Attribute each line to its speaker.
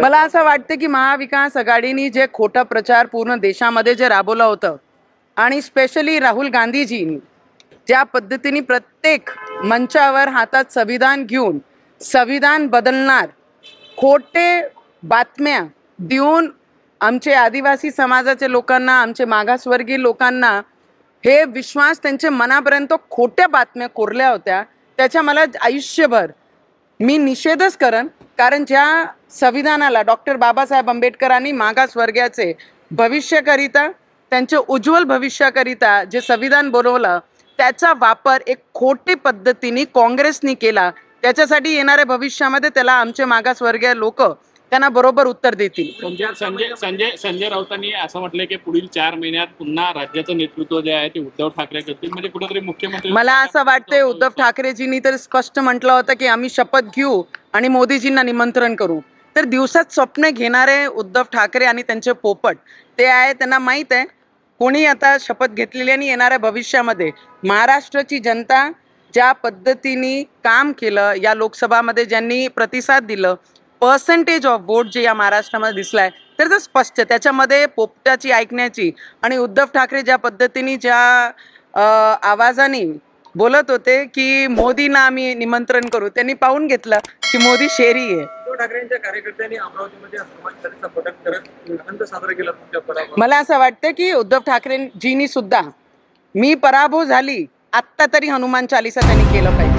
Speaker 1: मला असं वाटतं की महाविकास आघाडीने जे खोटा प्रचार पूर्ण देशामध्ये जे राबवलं होतं आणि स्पेशली राहुल गांधीजींनी ज्या पद्धतीने प्रत्येक मंचावर हातात संविधान घेऊन संविधान बदलणार खोटे बातम्या देऊन आमचे आदिवासी समाजाचे लोकांना आमचे मागासवर्गीय लोकांना हे विश्वास त्यांच्या मनापर्यंत खोट्या बातम्या कोरल्या होत्या त्याच्या मला आयुष्यभर मी निषेधच करन। कारण ज्या संविधानाला डॉक्टर बाबासाहेब आंबेडकरांनी मागासवर्गीयाचे भविष्याकरिता त्यांच्या उज्ज्वल भविष्याकरिता जे संविधान बनवलं त्याचा वापर एक खोटे पद्धतीने काँग्रेसने केला। त्याच्यासाठी येणाऱ्या भविष्यामध्ये त्याला आमचे मागासवर्गीय लोक त्यांना बरोबर उत्तर देतील।
Speaker 2: संजय राऊतांनी असं म्हटलंय की पुढील 4 महिन्यात पुन्हा राज्याचं नेतृत्व जे आहे ते उद्धव ठाकरे करतील, म्हणजे कुठेतरी मुख्यमंत्री
Speaker 1: मला असं वाटतंय उद्धव ठाकरेजींनी तर स्पष्ट म्हटलं होतं की आम्ही शपथ घेऊ आणि मोदीजींना निमंत्रण करू। तर दिवसात स्वप्न घेणारे उद्धव ठाकरे आणि त्यांचे पोपट ते आहे, त्यांना माहीत आहे कोणी आता शपथ घेतलेली आणि येणाऱ्या भविष्यामध्ये महाराष्ट्राची जनता ज्या पद्धतीने काम केलं या लोकसभामध्ये ज्यांनी प्रतिसाद दिलं पर्सेंटेज ऑफ वोट जे या महाराष्ट्रामध्ये दिसलाय तर ते स्पष्ट त्याच्यामध्ये पोपटाची ऐकण्याची आणि उद्धव ठाकरे ज्या पद्धतीने ज्या आवाजाने बोलत होते की मोदींना आम्ही निमंत्रण करू त्यांनी पाहून घेतलं की मोदी शेरी आहे।
Speaker 3: उद्धव ठाकरेंच्या कार्यकर्त्यांनी अमरावतीमध्ये समाजकार्याचा पटक करत आनंद साजरा केला तुमच्या पराभवावर।
Speaker 1: मला असं वाटतं की उद्धव ठाकरेंजींनी सुद्धा मी पराभव झाली आत्ता तरी हनुमान चालीसा त्यांनी केलं पाहिजे।